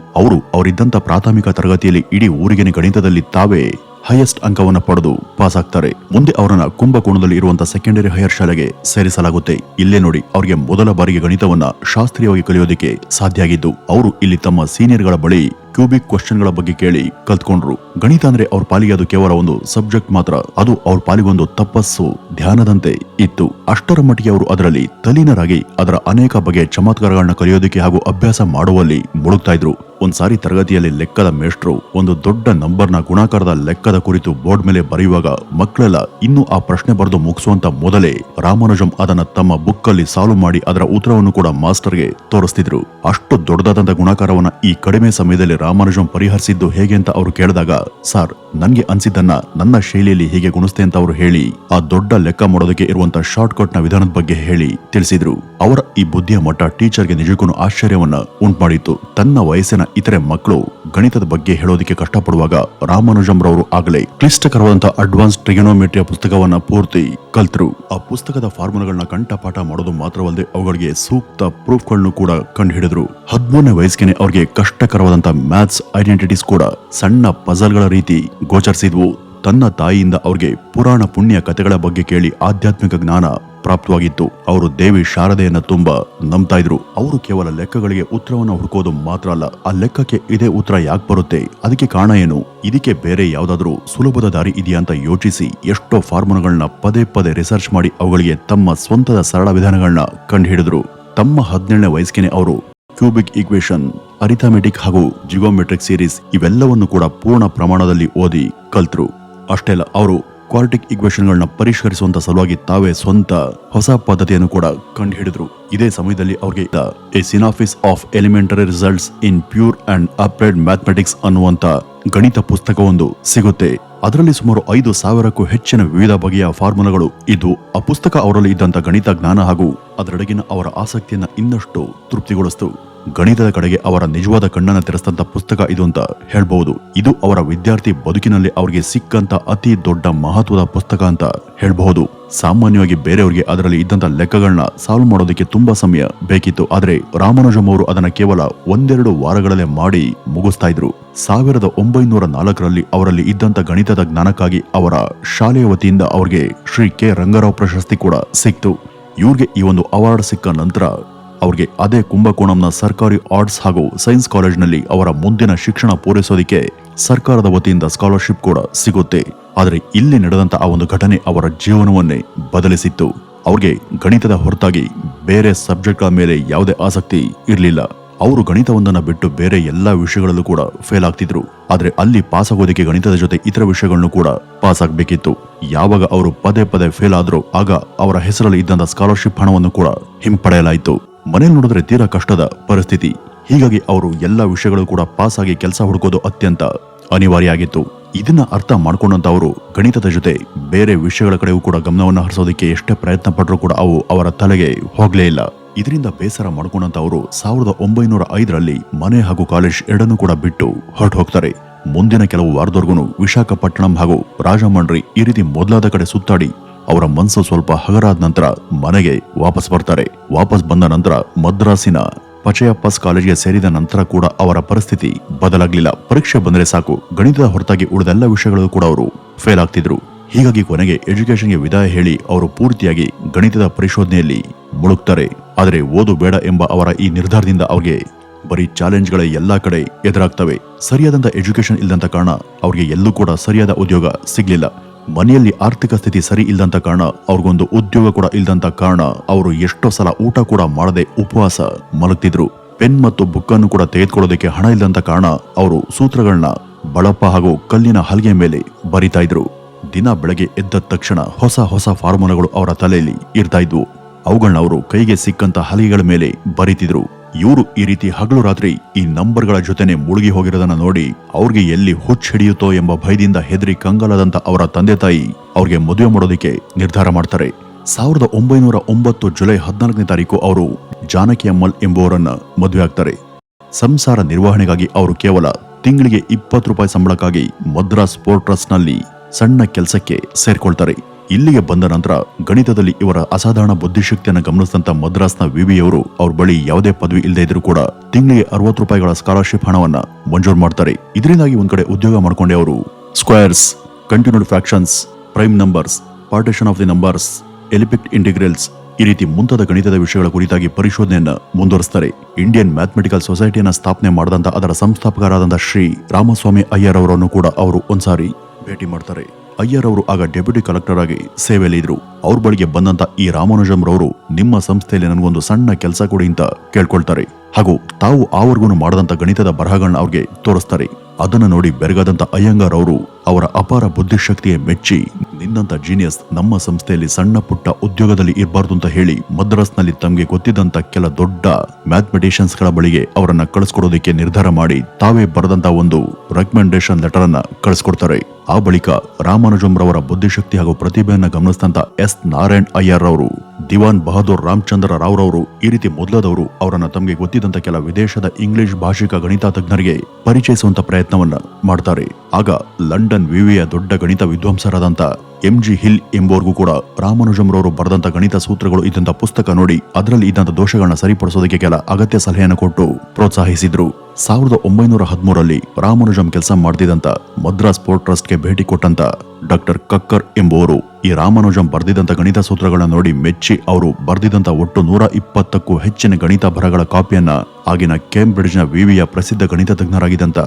ಅವರಿದ್ದಂತ ಪ್ರಾಥಮಿಕ ತರಗತಿಯಲ್ಲಿ ಇಡೀ ಊರಿಗೆನೆ ಗಣಿತದಲ್ಲಿ ತಾವೇ ಹೈಯೆಸ್ಟ್ ಅಂಕವನ್ನ ಪಡೆದು ಪಾಸ್ ಆಗ್ತಾರೆ. ಮುಂದೆ ಅವರನ್ನ ಕುಂಭಕೋಣದಲ್ಲಿ ಇರುವಂತಹ ಸೆಕೆಂಡರಿ ಹೈಯರ್ ಶಾಲೆಗೆ ಸೇರಿಸಲಾಗುತ್ತೆ. ಇಲ್ಲೇ ನೋಡಿ ಅವರಿಗೆ ಮೊದಲ ಬಾರಿಗೆ ಗಣಿತವನ್ನ ಶಾಸ್ತ್ರೀಯವಾಗಿ ಕಲಿಯೋದಕ್ಕೆ ಸಾಧ್ಯ ಆಗಿದ್ದು. ಅವರು ಇಲ್ಲಿ ತಮ್ಮ ಸೀನಿಯರ್ಗಳ ಬಳಿ ಕ್ಯೂಬಿಕ್ ಕ್ವಶನ್ಗಳ ಬಗ್ಗೆ ಕೇಳಿ ಕಲ್ತ್ಕೊಂಡ್ರು. ಗಣಿತ ಅಂದ್ರೆ ಅವ್ರ ಪಾಲಿಗೆ ಅದು ಕೇವಲ ಒಂದು ಸಬ್ಜೆಕ್ಟ್ ಮಾತ್ರ, ಅದು ಅವ್ರ ಪಾಲಿಗೊಂದು ತಪಸ್ಸು, ಧ್ಯಾನದಂತೆ ಇತ್ತು. ಅಷ್ಟರ ಮಟ್ಟಿಗೆ ಅವರು ಅದರಲ್ಲಿ ತಲೀನರಾಗಿ ಅದರ ಅನೇಕ ಬಗೆಯ ಚಮತ್ಕಾರಗಳನ್ನ ಕಲಿಯೋದಕ್ಕೆ ಹಾಗೂ ಅಭ್ಯಾಸ ಮಾಡುವಲ್ಲಿ ಮುಳುಗ್ತಾ ಇದ್ರು. ಒಂದ್ಸಾರಿ ತರಗತಿಯಲ್ಲಿ ಲೆಕ್ಕದ ಮೇಷ್ಟ್ರು ಒಂದು ದೊಡ್ಡ ನಂಬರ್ನ ಗುಣಾಕಾರದ ಲೆಕ್ಕದ ಕುರಿತು ಬೋರ್ಡ್ ಮೇಲೆ ಬರೆಯುವಾಗ ಮಕ್ಕಳೆಲ್ಲ ಇನ್ನೂ ಆ ಪ್ರಶ್ನೆ ಬರೆದು ಮುಗಿಸುವಂತ ಮೊದಲೇ ರಾಮಾನುಜಂ ಅದನ್ನ ತಮ್ಮ ಬುಕ್ ಅಲ್ಲಿ ಸಾಲ್ವ್ ಮಾಡಿ ಅದರ ಉತ್ತರವನ್ನು ಕೂಡ ಮಾಸ್ಟರ್ಗೆ ತೋರಿಸ್ತಿದ್ರು. ಅಷ್ಟು ದೊಡ್ಡದಾದಂತ ಗುಣಾಕಾರವನ್ನ ಈ ಕಡಿಮೆ ಸಮಯದಲ್ಲಿ ರಾಮಾನುಜಂ ಪರಿಹರಿಸಿದ್ದು ಹೇಗೆ ಅಂತ ಅವರು ಕೇಳಿದಾಗ, ಸರ್ ನನ್ಗೆ ಅನ್ಸಿದ್ದನ್ನ ನನ್ನ ಶೈಲಿಯಲ್ಲಿ ಹೇಗೆ ಗುಣಿಸ್ತೆ ಅಂತ ಅವರು ಹೇಳಿ ಆ ದೊಡ್ಡ ಲೆಕ್ಕ ಮಾಡೋದಕ್ಕೆ ಇರುವಂತ ಶಾರ್ಟ್ ಕಟ್ ನ ವಿಧಾನದ ಬಗ್ಗೆ ಹೇಳಿ ತಿಳಿಸಿದ್ರು. ಅವರ ಈ ಬುದ್ಧಿಯ ಮಟ್ಟ ಟೀಚರ್ಗೆ ನಿಜಕ್ಕೂ ಆಶ್ಚರ್ಯವನ್ನ ಉಂಟುಮಾಡಿತ್ತು. ತನ್ನ ವಯಸ್ಸಿನ ಇತರೆ ಮಕ್ಕಳು ಗಣಿತದ ಬಗ್ಗೆ ಹೇಳೋದಕ್ಕೆ ಕಷ್ಟಪಡುವಾಗ ರಾಮಾನುಜಂ ರವರು ಆಗಲೇ ಕ್ಲಿಷ್ಟಕರವಾದಂತಹ ಅಡ್ವಾನ್ಸ್ ಟ್ರಿಗೊನೋಮೆಟ್ರಿಯ ಪುಸ್ತಕವನ್ನ ಪೂರ್ತಿ ಕಲ್ತರು. ಆ ಪುಸ್ತಕದ ಫಾರ್ಮುಲಾಗಳನ್ನ ಕಂಠಪಾಠ ಮಾಡೋದು ಮಾತ್ರವಲ್ಲದೆ ಅವುಗಳಿಗೆ ಸೂಕ್ತ ಪ್ರೂಫ್ಗಳನ್ನು ಕೂಡ ಕಂಡುಹಿಡಿದ್ರು. 13ನೇ ವಯಸ್ಸಿಗೆ ಅವ್ರಿಗೆ ಕಷ್ಟಕರವಾದಂತಹ ಮ್ಯಾಥ್ಸ್ ಐಡೆಂಟಿಟೀಸ್ ಕೂಡ ಸಣ್ಣ ಪಜಲ್ಗಳ ರೀತಿ ಗೋಚರಿಸಿದ್ವು. ತನ್ನ ತಾಯಿಯಿಂದ ಅವ್ರಿಗೆ ಪುರಾಣ ಪುಣ್ಯ ಕಥೆಗಳ ಬಗ್ಗೆ ಕೇಳಿ ಆಧ್ಯಾತ್ಮಿಕ ಜ್ಞಾನ ಪ್ರಾಪ್ತವಾಗಿತ್ತು. ಅವರು ದೇವಿ ಶಾರದೆಯನ್ನ ತುಂಬಾ ನಂಬ್ತಾ ಇದ್ರು. ಅವರು ಕೇವಲ ಲೆಕ್ಕಗಳಿಗೆ ಉತ್ತರವನ್ನು ಹುಡುಕೋದು ಮಾತ್ರ ಅಲ್ಲ, ಆ ಲೆಕ್ಕಕ್ಕೆ ಇದೇ ಉತ್ತರ ಯಾಕೆ ಬರುತ್ತೆ, ಅದಕ್ಕೆ ಕಾರಣ ಏನು, ಇದಕ್ಕೆ ಬೇರೆ ಯಾವ್ದಾದ್ರೂ ಸುಲಭದ ದಾರಿ ಇದೆಯಾ ಅಂತ ಯೋಚಿಸಿ ಎಷ್ಟೋ ಫಾರ್ಮುಲಾಗಳನ್ನ ಪದೇ ಪದೇ ರಿಸರ್ಚ್ ಮಾಡಿ ಅವುಗಳಿಗೆ ತಮ್ಮ ಸ್ವಂತದ ಸರಳ ವಿಧಾನಗಳನ್ನ ಕಂಡುಹಿಡಿದ್ರು. ತಮ್ಮ 17ನೇ ವಯಸ್ಸಿಗೆ ಅವರು ಕ್ಯೂಬಿಕ್ ಈಕ್ವೇಶನ್, ಅರಿಥಮೆಟಿಕ್ ಹಾಗೂ ಜಿಗೋಮೆಟ್ರಿಕ್ ಸೀರೀಸ್ ಇವೆಲ್ಲವನ್ನು ಕೂಡ ಪೂರ್ಣ ಪ್ರಮಾಣದಲ್ಲಿ ಓದಿ ಕಲ್ತರು. ಅಷ್ಟೇ ಅಲ್ಲ, ಅವರು ಕ್ವಾಡ್ರಾಟಿಕ್ ಈಕ್ವೇಶನ್ಗಳನ್ನ ಪರಿಷ್ಕರಿಸುವಂತ ಸಲುವಾಗಿ ತಾವೇ ಸ್ವಂತ ಹೊಸ ಪದ್ಧತಿಯನ್ನು ಕೂಡ ಕಂಡುಹಿಡಿದ್ರು. ಇದೇ ಸಮಯದಲ್ಲಿ ಅವ್ರಿಗೆ a synopsis of elementary results in pure and applied mathematics ಅನ್ನುವಂತ ಗಣಿತ ಪುಸ್ತಕವೊಂದು ಸಿಗುತ್ತೆ. ಅದರಲ್ಲಿ ಸುಮಾರು 5,000ಕ್ಕೂ ಹೆಚ್ಚಿನ ವಿವಿಧ ಬಗೆಯ ಫಾರ್ಮುಲಾಗಳು ಇದ್ದು, ಆ ಪುಸ್ತಕ ಅವರಲ್ಲಿ ಇದ್ದಂತ ಗಣಿತ ಜ್ಞಾನ ಹಾಗೂ ಅದರೆಡೆಗಿನ ಅವರ ಆಸಕ್ತಿಯನ್ನ ಇನ್ನಷ್ಟು ತೃಪ್ತಿಗೊಳಿಸಿತು. ಗಣಿತದ ಕಡೆಗೆ ಅವರ ನಿಜವಾದ ಕಣ್ಣನ್ನ ತೆರೆಸಿದಂತ ಪುಸ್ತಕ ಇದು ಅಂತ ಹೇಳ್ಬಹುದು. ಇದು ಅವರ ವಿದ್ಯಾರ್ಥಿ ಬದುಕಿನಲ್ಲಿ ಅವರಿಗೆ ಸಿಕ್ಕಂತ ಅತಿ ದೊಡ್ಡ ಮಹತ್ವದ ಪುಸ್ತಕ ಅಂತ ಹೇಳ್ಬಹುದು. ಸಾಮಾನ್ಯವಾಗಿ ಬೇರೆಯವರಿಗೆ ಅದರಲ್ಲಿ ಇದ್ದಂತ ಲೆಕ್ಕಗಳನ್ನ ಸಾಲ್ವ್ ಮಾಡೋದಕ್ಕೆ ತುಂಬಾ ಸಮಯ ಬೇಕಿತ್ತು, ಆದ್ರೆ ರಾಮಾನುಜಂ ಅವರು ಅದನ್ನ ಕೇವಲ 1-2 ವಾರಗಳಲ್ಲೇ ಮಾಡಿ ಮುಗಿಸ್ತಾ ಇದ್ರು. 1904ರಲ್ಲಿ ಅವರಲ್ಲಿ ಇದ್ದಂತ ಗಣಿತದ ಜ್ಞಾನಕ್ಕಾಗಿ ಅವರ ಶಾಲೆಯ ವತಿಯಿಂದ ಅವರಿಗೆ ಶ್ರೀ ಕೆ ರಂಗರಾವ್ ಪ್ರಶಸ್ತಿ ಕೂಡ ಸಿಕ್ತು. ಇವ್ರಿಗೆ ಈ ಒಂದು ಅವಾರ್ಡ್ ಸಿಕ್ಕ ನಂತರ ಅವ್ರಿಗೆ ಅದೇ ಕುಂಭಕೋಣಂನ ಸರ್ಕಾರಿ ಆರ್ಟ್ಸ್ ಹಾಗೂ ಸೈನ್ಸ್ ಕಾಲೇಜ್ನಲ್ಲಿ ಅವರ ಮುಂದಿನ ಶಿಕ್ಷಣ ಪೂರೈಸೋದಕ್ಕೆ ಸರ್ಕಾರದ ವತಿಯಿಂದ ಸ್ಕಾಲರ್ಶಿಪ್ ಕೂಡ ಸಿಗುತ್ತೆ. ಆದರೆ ಇಲ್ಲಿ ನಡೆದಂತ ಆ ಒಂದು ಘಟನೆ ಅವರ ಜೀವನವನ್ನೇ ಬದಲಿಸಿತ್ತು. ಅವ್ರಿಗೆ ಗಣಿತದ ಹೊರತಾಗಿ ಬೇರೆ ಸಬ್ಜೆಕ್ಟ್ಗಳ ಮೇಲೆ ಯಾವುದೇ ಆಸಕ್ತಿ ಇರಲಿಲ್ಲ. ಅವರು ಗಣಿತವೊಂದನ್ನ ಬಿಟ್ಟು ಬೇರೆ ಎಲ್ಲಾ ವಿಷಯಗಳಲ್ಲೂ ಕೂಡ ಫೇಲ್ ಆಗ್ತಿದ್ರು. ಆದ್ರೆ ಅಲ್ಲಿ ಪಾಸ್ ಆಗೋದಕ್ಕೆ ಗಣಿತದ ಜೊತೆ ಇತರ ವಿಷಯಗಳನ್ನು ಕೂಡ ಪಾಸ್ ಆಗ್ಬೇಕಿತ್ತು. ಯಾವಾಗ ಅವರು ಪದೇ ಪದೇ ಫೇಲ್ ಆದ್ರೂ ಆಗ ಅವರ ಹೆಸರಲ್ಲಿ ಇದ್ದಂತ ಸ್ಕಾಲರ್ಶಿಪ್ ಹಣವನ್ನು ಕೂಡ ಹಿಂಪಡೆಯಲಾಯಿತು. ಮನೇಲಿ ನೋಡಿದ್ರೆ ತೀರಾ ಕಷ್ಟದ ಪರಿಸ್ಥಿತಿ. ಹೀಗಾಗಿ ಅವರು ಎಲ್ಲಾ ವಿಷಯಗಳು ಕೂಡ ಪಾಸ್ ಆಗಿ ಕೆಲಸ ಹುಡುಕೋದು ಅತ್ಯಂತ ಅನಿವಾರ್ಯ ಆಗಿತ್ತು. ಇದನ್ನ ಅರ್ಥ ಮಾಡ್ಕೊಂಡಂತ ಅವರು ಗಣಿತದ ಜೊತೆ ಬೇರೆ ವಿಷಯಗಳ ಕಡೆಗೂ ಕೂಡ ಗಮನವನ್ನು ಹರಿಸೋದಕ್ಕೆ ಎಷ್ಟೇ ಪ್ರಯತ್ನ ಪಟ್ಟರೂ ಕೂಡ ಅವು ಅವರ ತಲೆಗೆ ಹೋಗ್ಲೇ ಇಲ್ಲ. ಇದರಿಂದ ಬೇಸರ ಮಾಡ್ಕೊಂಡಂತ ಅವರು 1905ರಲ್ಲಿ ಮನೆ ಹಾಗೂ ಕಾಲೇಜ್ ಎರಡನ್ನೂ ಕೂಡ ಬಿಟ್ಟು ಹೊರಟು ಹೋಗ್ತಾರೆ. ಮುಂದಿನ ಕೆಲವು ವಾರದವರೆಗೂ ವಿಶಾಖಪಟ್ಟಣಂ ಹಾಗೂ ರಾಜಮಂಡ್ರಿ ಈ ರೀತಿ ಮೊದಲಾದ ಕಡೆ ಸುತ್ತಾಡಿ ಅವರ ಮನಸ್ಸು ಸ್ವಲ್ಪ ಹಗರಾದ ನಂತರ ಮನೆಗೆ ವಾಪಸ್ ಬರ್ತಾರೆ. ವಾಪಸ್ ಬಂದ ನಂತರ ಮದ್ರಾಸಿನ ಪಚಯಪ್ಪಸ್ ಕಾಲೇಜಿಗೆ ಸೇರಿದ ನಂತರ ಕೂಡ ಅವರ ಪರಿಸ್ಥಿತಿ ಬದಲಾಗ್ಲಿಲ್ಲ. ಪರೀಕ್ಷೆ ಬಂದರೆ ಸಾಕು, ಗಣಿತದ ಹೊರತಾಗಿ ಉಳಿದೆಲ್ಲ ವಿಷಯಗಳು ಕೂಡ ಅವರು ಫೇಲ್ ಆಗ್ತಿದ್ರು. ಹೀಗಾಗಿ ಕೊನೆಗೆ ಎಜುಕೇಶನ್ಗೆ ವಿದಾಯ ಹೇಳಿ ಅವರು ಪೂರ್ತಿಯಾಗಿ ಗಣಿತದ ಪರಿಶೋಧನೆಯಲ್ಲಿ ಮುಳುಗ್ತಾರೆ. ಆದರೆ ಓದು ಬೇಡ ಎಂಬ ಅವರ ಈ ನಿರ್ಧಾರದಿಂದ ಅವ್ರಿಗೆ ಬರೀ ಚಾಲೆಂಜ್ಗಳೇ ಎಲ್ಲಾ ಕಡೆ ಎದುರಾಗ್ತವೆ. ಸರಿಯಾದಂತ ಎಜುಕೇಶನ್ ಇಲ್ಲದಂತ ಕಾರಣ ಅವ್ರಿಗೆ ಎಲ್ಲೂ ಕೂಡ ಸರಿಯಾದ ಉದ್ಯೋಗ ಸಿಗ್ಲಿಲ್ಲ. ಮನೆಯಲ್ಲಿ ಆರ್ಥಿಕ ಸ್ಥಿತಿ ಸರಿ ಇಲ್ಲದಂತ ಕಾರಣ ಅವ್ರಿಗೊಂದು ಉದ್ಯೋಗ ಕೂಡ ಇಲ್ಲದಂತ ಕಾರಣ ಅವರು ಎಷ್ಟೋ ಸಲ ಊಟ ಕೂಡ ಮಾಡದೆ ಉಪವಾಸ ಮಲಗ್ತಿದ್ರು. ಪೆನ್ ಮತ್ತು ಬುಕ್ ಅನ್ನು ಕೂಡ ತೆಗೆದುಕೊಳ್ಳೋದಕ್ಕೆ ಹಣ ಇಲ್ಲದಂತ ಕಾರಣ ಅವರು ಸೂತ್ರಗಳನ್ನ ಬಳಪ ಹಾಗೂ ಕಲ್ಲಿನ ಹಲಗೆ ಮೇಲೆ ಬರಿತಾ ಇದ್ರು. ದಿನ ಬೆಳಗ್ಗೆ ಎದ್ದ ತಕ್ಷಣ ಹೊಸ ಹೊಸ ಫಾರ್ಮುಲಾಗಳು ಅವರ ತಲೆಯಲ್ಲಿ ಇರ್ತಾ ಇದ್ವು. ಅವುಗಳನ್ನ ಅವರು ಕೈಗೆ ಸಿಕ್ಕಂತ ಹಲಗೆಗಳ ಮೇಲೆ ಬರಿತಿದ್ರು. ಇವರು ಈ ರೀತಿ ಹಗಲು ರಾತ್ರಿ ಈ ನಂಬರ್ಗಳ ಜೊತೆನೆ ಮುಳುಗಿ ಹೋಗಿರೋದನ್ನ ನೋಡಿ ಅವ್ರಿಗೆ ಎಲ್ಲಿ ಹುಚ್ಚ ಹಿಡಿಯುತ್ತೋ ಎಂಬ ಭಯದಿಂದ ಹೆದರಿ ಕಂಗಾಲದಂತ ಅವರ ತಂದೆ ತಾಯಿ ಅವ್ರಿಗೆ ಮದುವೆ ಮಾಡೋದಕ್ಕೆ ನಿರ್ಧಾರ ಮಾಡ್ತಾರೆ. 1909 ಜುಲೈ 14ನೇ ತಾರೀಕು ಅವರು ಜಾನಕಿ ಅಮ್ಮಲ್ ಎಂಬುವರನ್ನ ಮದುವೆ ಆಗ್ತಾರೆ. ಸಂಸಾರ ನಿರ್ವಹಣೆಗಾಗಿ ಅವರು ಕೇವಲ ತಿಂಗಳಿಗೆ 20 ರೂಪಾಯಿ ಸಂಬಳಕ್ಕಾಗಿ ಮದ್ರಾಸ್ ಪೋರ್ಟ್ ಟ್ರಸ್ಟ್ ನಲ್ಲಿ ಸಣ್ಣ ಕೆಲಸಕ್ಕೆ ಸೇರ್ಕೊಳ್ತಾರೆ. ಇಲ್ಲಿಗೆ ಬಂದ ನಂತರ ಗಣಿತದಲ್ಲಿ ಇವರ ಅಸಾಧಾರಣ ಬುದ್ಧಿಶಕ್ತಿಯನ್ನು ಗಮನಿಸಿದಂತ ಮದ್ರಾಸ್ನ ವಿವಿಯವರು ಅವ್ರ ಬಳಿ ಯಾವುದೇ ಪದವಿ ಇಲ್ಲದೆ ಇದ್ರೂ ಕೂಡ ತಿಂಗಳಿಗೆ 60 ರೂಪಾಯಿಗಳ ಸ್ಕಾಲರ್ಶಿಪ್ ಹಣವನ್ನ ಮಂಜೂರು ಮಾಡ್ತಾರೆ. ಇದರಿಂದಾಗಿ ಒಂದ್ ಕಡೆ ಉದ್ಯೋಗ ಮಾಡ್ಕೊಂಡೆ ಅವರು squares, continued fractions, prime numbers, partition of the numbers, elliptic integrals ಈ ರೀತಿ ಮುಂತಾದ ಗಣಿತದ ವಿಷಯಗಳ ಕುರಿತಾಗಿ ಪರಿಶೋಧನೆಯನ್ನ ಮುಂದುವರಿಸ್ತಾರೆ. ಇಂಡಿಯನ್ ಮ್ಯಾಥಮೆಟಿಕಲ್ ಸೊಸೈಟಿಯನ್ನ ಸ್ಥಾಪನೆ ಮಾಡಿದಂತ ಅದರ ಸಂಸ್ಥಾಪಕರಾದಂತಹ ಶ್ರೀ ರಾಮಸ್ವಾಮಿ ಅಯ್ಯರ್ ಅವರನ್ನು ಕೂಡ ಅವರು ಒಂದ್ಸಾರಿ ಭೇಟಿ ಮಾಡ್ತಾರೆ. ಅಯ್ಯರ್ ಅವರು ಆಗ ಡೆಪ್ಯೂಟಿ ಕಲೆಕ್ಟರ್ ಆಗಿ ಸೇವೆಯಲ್ಲಿ ಇದ್ರು. ಅವ್ರ ಬಳಿಗೆ ಬಂದಂತ ಈ ರಾಮಾನುಜಂ ರವರು ನಿಮ್ಮ ಸಂಸ್ಥೆಯಲ್ಲಿ ನನಗೊಂದು ಸಣ್ಣ ಕೆಲಸ ಕೊಡಿ ಅಂತ ಕೇಳ್ಕೊಳ್ತಾರೆ. ಹಾಗೂ ತಾವು ಆವರೆಗೂ ಮಾಡದಂತ ಗಣಿತದ ಬರಹಗಳನ್ನ ಅವ್ರಿಗೆ ತೋರಿಸ್ತಾರೆ. ಅದನ್ನ ನೋಡಿ ಬೆರಗಾದಂತ ಅಯ್ಯಂಗಾರ್ ಅವರು ಅವರ ಅಪಾರ ಬುದ್ಧಿಶಕ್ತಿಯ ಮೆಚ್ಚಿ, ನಿನ್ನಂತ ಜೀನಿಯಸ್ ನಮ್ಮ ಸಂಸ್ಥೆಯಲ್ಲಿ ಸಣ್ಣ ಪುಟ್ಟ ಉದ್ಯೋಗದಲ್ಲಿ ಇರಬಾರ್ದು ಅಂತ ಹೇಳಿ ಮದ್ರಾಸ್ನಲ್ಲಿ ತಮಗೆ ಗೊತ್ತಿದ್ದಂತ ಕೆಲ ದೊಡ್ಡ ಮ್ಯಾಥಮೆಟಿಷಿಯನ್ಸ್ ಗಳ ಬಳಿಗೆ ಅವರನ್ನ ಕಳಿಸ್ಕೊಡೋದಕ್ಕೆ ನಿರ್ಧಾರ ಮಾಡಿ ತಾವೇ ಬರೆದಂತ ಒಂದು ರೆಕಮೆಂಡೇಶನ್ ಲೆಟರ್ ಅನ್ನ ಕಳಿಸ್ಕೊಡ್ತಾರೆ. ಆ ಬಳಿಕ ರಾಮಾನುಜಂ ರವರ ಬುದ್ಧಿಶಕ್ತಿ ಹಾಗೂ ಪ್ರತಿಭೆಯನ್ನ ಗಮನಿಸಿದಂತ ಎಸ್ ನಾರಾಯಣ್ ಅಯ್ಯರ್ ಅವರು, ದಿವಾನ್ ಬಹದ್ದೂರ್ ರಾಮಚಂದ್ರ ರಾವ್ ರವರು ಈ ರೀತಿ ಮೊದಲಾದವರು ಅವರನ್ನ ತಮಗೆ ಗೊತ್ತಿದ್ದಂತ ಕೆಲ ವಿದೇಶದ ಇಂಗ್ಲಿಷ್ ಭಾಷಿಕ ಗಣಿತ ತಜ್ಞರಿಗೆ ಪರಿಚಯಿಸುವಂತ ಪ್ರಯತ್ನವನ್ನ ಮಾಡ್ತಾರೆ. ಆಗ ಲಂಡನ್ ವಿವಿಯ ದೊಡ್ಡ ಗಣಿತ ವಿದ್ವಾಂಸರಾದಂತ MG ಹಿಲ್ ಎಂಬುವರ್ಗೂ ಕೂಡ ರಾಮಾನುಜಂ ರವರು ಬರೆದಂತ ಗಣಿತ ಸೂತ್ರಗಳು ಇದ್ದಂತ ಪುಸ್ತಕ ನೋಡಿ ಅದರಲ್ಲಿ ಇದ್ದಂತ ದೋಷಗಳನ್ನ ಸರಿಪಡಿಸೋದಕ್ಕೆ ಕೆಲ ಅಗತ್ಯ ಸಲಹೆಯನ್ನು ಕೊಟ್ಟು ಪ್ರೋತ್ಸಾಹಿಸಿದ್ರು. 1913ರಲ್ಲಿ ರಾಮಾನುಜಂ ಕೆಲಸ ಮಾಡ್ತಿದ್ದಂತ ಮದ್ರಾಸ್ ಪೋರ್ಟ್ ಟ್ರಸ್ಟ್ಗೆ ಭೇಟಿ ಕೊಟ್ಟಂತ ಡಾಕ್ಟರ್ ಕಕ್ಕರ್ ಎಂಬುವರು ಈ ರಾಮಾನುಜಂ ಬರೆದಿದ್ದಂತ ಗಣಿತ ಸೂತ್ರಗಳನ್ನ ನೋಡಿ ಮೆಚ್ಚಿ ಅವರು ಬರೆದಿದ್ದಂತ ಒಟ್ಟು 120ಕ್ಕೂ ಹೆಚ್ಚಿನ ಗಣಿತ ಬರಹಗಳ ಕಾಪಿಯನ್ನ ಆಗಿನ ಕೇಂಬ್ರಿಡ್ಜ್ನ ವಿವಿಯ ಪ್ರಸಿದ್ಧ ಗಣಿತ ತಜ್ಞರಾಗಿದ್ದಂತ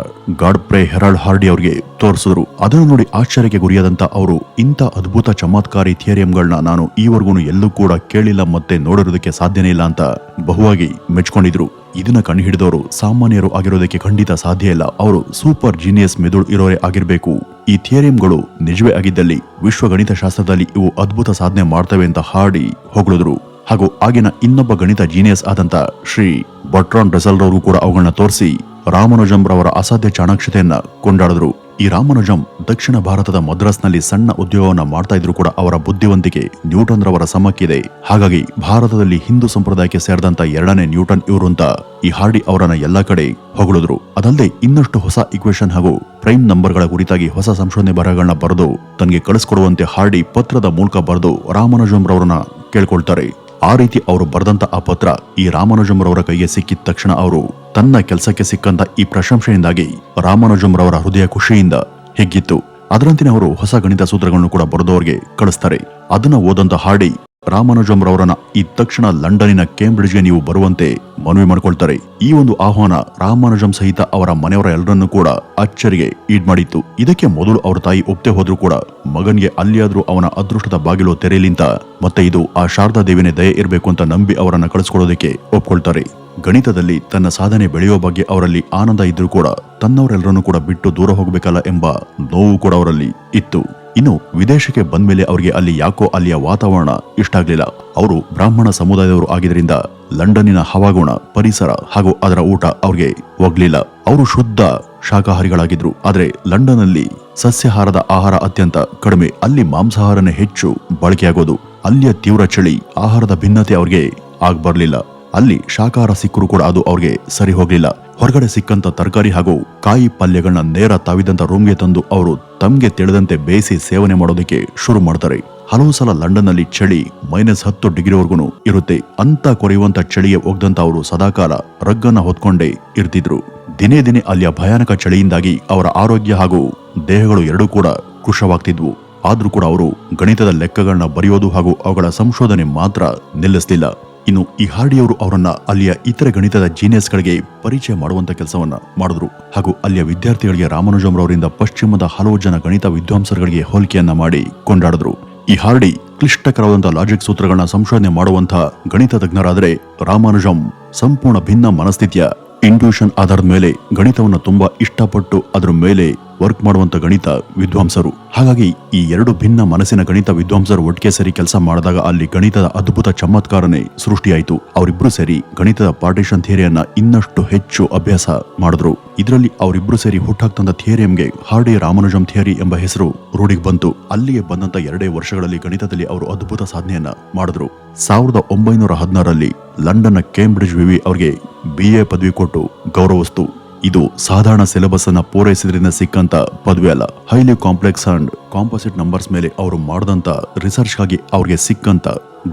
ಗಾಡ್ಫ್ರೇ ಹೆರಾಲ್ಡ್ ಹಾರ್ಡಿ ಅವರಿಗೆ ತೋರಿಸಿದ್ರು. ಅದನ್ನು ನೋಡಿ ಆಶ್ಚರ್ಯಕ್ಕೆ ಗುರಿಯಾದಂತ ಅವರು, ಇಂಥ ಅದ್ಭುತ ಚಮತ್ಕಾರಿ ಥಿಯರಿಯಂಗಳನ್ನ ನಾನು ಈವರೆಗೂ ಎಲ್ಲೂ ಕೂಡ ಕೇಳಿಲ್ಲ ಮತ್ತೆ ನೋಡಿರೋದಕ್ಕೆ ಸಾಧ್ಯನೇ ಇಲ್ಲ ಅಂತ ಬಹುವಾಗಿ ಮೆಚ್ಕೊಂಡಿದ್ರು. ಇದನ್ನ ಕಂಡು ಹಿಡಿದವರು ಸಾಮಾನ್ಯರು ಆಗಿರೋದಕ್ಕೆ ಖಂಡಿತ ಸಾಧ್ಯ ಇಲ್ಲ, ಅವರು ಸೂಪರ್ ಜೀನಿಯಸ್ ಮೆದುಳು ಇರೋರೇ ಆಗಿರ್ಬೇಕು. ಈ ಥಿಯರಿಯಂಗಳು ನಿಜವೇ ಆಗಿದ್ದಲ್ಲಿ ವಿಶ್ವ ಗಣಿತ ಶಾಸ್ತ್ರದಲ್ಲಿ ಇವು ಅದ್ಭುತ ಸಾಧನೆ ಮಾಡ್ತವೆ ಅಂತ ಹಾಡಿ ಹೊಗಳಿದ್ರು. ಹಾಗೂ ಆಗಿನ ಇನ್ನೊಬ್ಬ ಗಣಿತ ಜೀನಿಯಸ್ ಆದಂತ ಶ್ರೀ ಬರ್ಟ್ರಾಂಡ್ ರಸಲ್ ರವರು ಕೂಡ ಅವುಗಳನ್ನ ತೋರಿಸಿ ರಾಮಾನುಜಂ ರವರ ಅಸಾಧ್ಯ ಚಾಣಾಕ್ಷತೆಯನ್ನ ಕೊಂಡಾಡಿದ್ರು. ಈ ರಾಮಾನುಜಂ ದಕ್ಷಿಣ ಭಾರತದ ಮದ್ರಾಸ್ನಲ್ಲಿ ಸಣ್ಣ ಉದ್ಯೋಗವನ್ನ ಮಾಡ್ತಾ ಇದ್ರು ಕೂಡ ಅವರ ಬುದ್ಧಿವಂತಿಕೆ ನ್ಯೂಟನ್ ರವರ ಸಮಕ್ಕಿದೆ. ಹಾಗಾಗಿ ಭಾರತದಲ್ಲಿ ಹಿಂದೂ ಸಂಪ್ರದಾಯಕ್ಕೆ ಸೇರಿದಂತ 2ನೇ ನ್ಯೂಟನ್ ಇವರು ಅಂತ ಈ ಹಾರ್ಡಿ ಅವರನ್ನ ಎಲ್ಲಾ ಕಡೆ ಹೊಗಳಿದ್ರು. ಅದಲ್ಲದೆ ಇನ್ನಷ್ಟು ಹೊಸ ಇಕ್ವೇಶನ್ ಹಾಗೂ ಪ್ರೈಮ್ ನಂಬರ್ಗಳ ಕುರಿತಾಗಿ ಹೊಸ ಸಂಶೋಧನೆ ಬರಹಗಳನ್ನ ಬರೆದು ತನಗೆ ಕಳಿಸ್ಕೊಡುವಂತೆ ಹಾರ್ಡಿ ಪತ್ರದ ಮೂಲಕ ಬರೆದು ರಾಮಾನುಜಂ ರವರನ್ನ ಕೇಳ್ಕೊಳ್ತಾರೆ. ಆ ರೀತಿ ಅವರು ಬರೆದಂತ ಆ ಪತ್ರ ಈ ರಾಮಾನುಜಂ ರವರ ಕೈಗೆ ಸಿಕ್ಕಿದ ತಕ್ಷಣ ಅವರು ತನ್ನ ಕೆಲಸಕ್ಕೆ ಸಿಕ್ಕಂತ ಈ ಪ್ರಶಂಸೆಯಿಂದಾಗಿ ರಾಮಾನುಜಂ ರವರ ಹೃದಯ ಖುಷಿಯಿಂದ ಹಿಗ್ಗಿತ್ತು. ಅದರಂತೆ ಅವರು ಹೊಸ ಗಣಿತ ಸೂತ್ರಗಳನ್ನು ಕೂಡ ಬರೆದವರಿಗೆ ಕಳಿಸ್ತಾರೆ. ಅದನ್ನ ಓದಂತ ಹಾಡಿ ರಾಮಾನುಜಂ ರವರನ್ನ ಈ ತಕ್ಷಣ ಲಂಡನ್ನಿನ ಕೇಂಬ್ರಿಡ್ಜ್ಗೆ ನೀವು ಬರುವಂತೆ ಮನವಿ ಮಾಡಿಕೊಳ್ತಾರೆ. ಈ ಒಂದು ಆಹ್ವಾನ ರಾಮಾನುಜಂ ಸಹಿತ ಅವರ ಮನೆಯವರ ಎಲ್ಲರನ್ನೂ ಕೂಡ ಅಚ್ಚರಿಗೆ ಈಡ್ ಮಾಡಿತ್ತು. ಇದಕ್ಕೆ ಮೊದಲು ಅವರ ತಾಯಿ ಒಪ್ತೆ ಹೋದ್ರೂ ಕೂಡ ಮಗನ್ಗೆ ಅಲ್ಲಿಯಾದ್ರೂ ಅವನ ಅದೃಷ್ಟದ ಬಾಗಿಲು ತೆರೆಯಲಿಂತ ಮತ್ತೆ ಇದು ಆ ಶಾರದಾ ದೇವಿನೇ ದಯೆ ಇರಬೇಕು ಅಂತ ನಂಬಿ ಅವರನ್ನ ಕಳಿಸ್ಕೊಡೋದಕ್ಕೆ ಒಪ್ಕೊಳ್ತಾರೆ. ಗಣಿತದಲ್ಲಿ ತನ್ನ ಸಾಧನೆ ಬೆಳೆಯುವ ಬಗ್ಗೆ ಅವರಲ್ಲಿ ಆನಂದ ಇದ್ರೂ ಕೂಡ ತನ್ನವರೆಲ್ಲರನ್ನೂ ಕೂಡ ಬಿಟ್ಟು ದೂರ ಹೋಗಬೇಕಲ್ಲ ಎಂಬ ನೋವು ಕೂಡ ಅವರಲ್ಲಿ ಇತ್ತು. ಇನ್ನು ವಿದೇಶಕ್ಕೆ ಬಂದ್ಮೇಲೆ ಅವರಿಗೆ ಅಲ್ಲಿ ಯಾಕೋ ಅಲ್ಲಿಯ ವಾತಾವರಣ ಇಷ್ಟ ಆಗ್ಲಿಲ್ಲ. ಅವರು ಬ್ರಾಹ್ಮಣ ಸಮುದಾಯದವರು ಆಗಿದ್ದರಿಂದ ಲಂಡನ್ನಿನ ಹವಾಗುಣ, ಪರಿಸರ ಹಾಗೂ ಅದರ ಊಟ ಅವ್ರಿಗೆ ಒಗ್ಲಿಲ್ಲ. ಅವರು ಶುದ್ಧ ಶಾಕಾಹಾರಿಗಳಾಗಿದ್ರು. ಆದ್ರೆ ಲಂಡನ್ ಅಲ್ಲಿ ಸಸ್ಯಾಹಾರದ ಆಹಾರ ಅತ್ಯಂತ ಕಡಿಮೆ, ಅಲ್ಲಿ ಮಾಂಸಾಹಾರನೇ ಹೆಚ್ಚು ಬಳಕೆಯಾಗೋದು. ಅಲ್ಲಿಯ ತೀವ್ರ ಚಳಿ, ಆಹಾರದ ಭಿನ್ನತೆ ಅವ್ರಿಗೆ ಆಗ್ಬರ್ಲಿಲ್ಲ. ಅಲ್ಲಿ ಶಾಕಾಹಾರ ಸಿಕ್ಕರೂ ಕೂಡ ಅದು ಅವ್ರಿಗೆ ಸರಿ ಹೋಗ್ಲಿಲ್ಲ. ಹೊರಗಡೆ ಸಿಕ್ಕಂತ ತರಕಾರಿ ಹಾಗೂ ಕಾಯಿ ಪಲ್ಯಗಳನ್ನ ನೇರ ತಾವಿದಂತ ರೂಮ್ಗೆ ತಂದು ಅವರು ತಮ್ಗೆ ತಿಳಿದಂತೆ ಬೇಯಿಸಿ ಸೇವನೆ ಮಾಡೋದಕ್ಕೆ ಶುರು ಮಾಡ್ತಾರೆ. ಹಲವು ಸಲ ಲಂಡನ್ ನಲ್ಲಿ ಚಳಿ -10 ಡಿಗ್ರಿವರೆಗೂ ಇರುತ್ತೆ. ಅಂತ ಕೊರೆಯುವಂತ ಚಳಿಗೆ ಒಗ್ದಂತ ಅವರು ಸದಾಕಾಲ ರಗ್ಗನ್ನ ಹೊತ್ಕೊಂಡೇ ಇರ್ತಿದ್ರು. ದಿನೇ ದಿನೇ ಅಲ್ಲಿಯ ಭಯಾನಕ ಚಳಿಯಿಂದಾಗಿ ಅವರ ಆರೋಗ್ಯ ಹಾಗೂ ದೇಹಗಳು ಎರಡೂ ಕೂಡ ಕೃಶವಾಗ್ತಿದ್ವು. ಆದ್ರೂ ಕೂಡ ಅವರು ಗಣಿತದ ಲೆಕ್ಕಗಳನ್ನ ಬರೆಯೋದು ಹಾಗೂ ಅವುಗಳ ಸಂಶೋಧನೆ ಮಾತ್ರ ನಿಲ್ಲಿಸಲಿಲ್ಲ. ಇನ್ನು ಈ ಹಾರ್ಡಿಯವರು ಅವರನ್ನ ಅಲ್ಲಿಯ ಇತರೆ ಗಣಿತದ ಜೀನಿಯಸ್ಗಳಿಗೆ ಪರಿಚಯ ಮಾಡುವಂತ ಕೆಲಸವನ್ನ ಮಾಡಿದ್ರು. ಹಾಗೂ ಅಲ್ಲಿಯ ವಿದ್ಯಾರ್ಥಿಗಳಿಗೆ ರಾಮಾನುಜಂ ರವರಿಂದ ಪಶ್ಚಿಮದ ಹಲವು ಜನ ಗಣಿತ ವಿದ್ವಾಂಸರುಗಳಿಗೆ ಹೋಲಿಕೆಯನ್ನ ಮಾಡಿ ಕೊಂಡಾಡಿದ್ರು. ಈ ಹಾರ್ಡಿ ಕ್ಲಿಷ್ಟಕರವಾದಂತಹ ಲಾಜಿಕ್ ಸೂತ್ರಗಳನ್ನ ಸಂಶೋಧನೆ ಮಾಡುವಂತಹ ಗಣಿತ ತಜ್ಞರಾದರೆ, ರಾಮಾನುಜಂ ಸಂಪೂರ್ಣ ಭಿನ್ನ ಮನಸ್ಥಿತಿಯ ಇಂಟ್ಯೂಷನ್ ಆಧಾರದ ಮೇಲೆ ಗಣಿತವನ್ನ ತುಂಬಾ ಇಷ್ಟಪಟ್ಟು ಅದರ ಮೇಲೆ ವರ್ಕ್ ಮಾಡುವಂತ ಗಣಿತ ವಿದ್ವಾಂಸರು. ಹಾಗಾಗಿ ಈ ಎರಡು ಭಿನ್ನ ಮನಸ್ಸಿನ ಗಣಿತ ವಿದ್ವಾಂಸರು ಒಟ್ಟಿಗೆ ಸೇರಿ ಕೆಲಸ ಮಾಡಿದಾಗ ಅಲ್ಲಿ ಗಣಿತದ ಅದ್ಭುತ ಚಮತ್ಕಾರನೇ ಸೃಷ್ಟಿಯಾಯಿತು. ಅವರಿಬ್ರು ಸೇರಿ ಗಣಿತದ ಪಾರ್ಟಿಷನ್ ಥಿಯರಿಯನ್ನ ಇನ್ನಷ್ಟು ಹೆಚ್ಚು ಅಭ್ಯಾಸ ಮಾಡಿದ್ರು. ಇದರಲ್ಲಿ ಅವರಿಬ್ರು ಸೇರಿ ಹುಟ್ಟಾಕ್ತಂದ ಥಿಯರಿಯಂಗೆ ಹಾರ್ಡಿ ರಾಮಾನುಜಂ ಥಿಯರಿ ಎಂಬ ಹೆಸರು ರೂಢಿಗೆ ಬಂತು. ಅಲ್ಲಿಗೆ ಬಂದಂತ 2 ವರ್ಷಗಳಲ್ಲಿ ಗಣಿತದಲ್ಲಿ ಅವರು ಅದ್ಭುತ ಸಾಧನೆಯನ್ನ ಮಾಡಿದ್ರು. 1916ರಲ್ಲಿ ಲಂಡನ್ನ ಕೇಂಬ್ರಿಡ್ಜ್ ವಿವಿ ಅವರಿಗೆ BA ಪದವಿ ಕೊಟ್ಟು ಗೌರವಿಸ್ತು. ಇದು ಸಾಧಾರಣ ಸಿಲೆಬಸ್ ಅನ್ನ ಪೂರೈಸಿದ್ರಿಂದ ಸಿಕ್ಕಂತ ಪದವಿ ಅಲ್ಲ, highly complex and composite numbers ಮೇಲೆ ಅವರು ಮಾಡಿದಂತ ರಿಸರ್ಚ್ ಗಾಗಿ ಅವ್ರಿಗೆ ಸಿಕ್ಕಂತ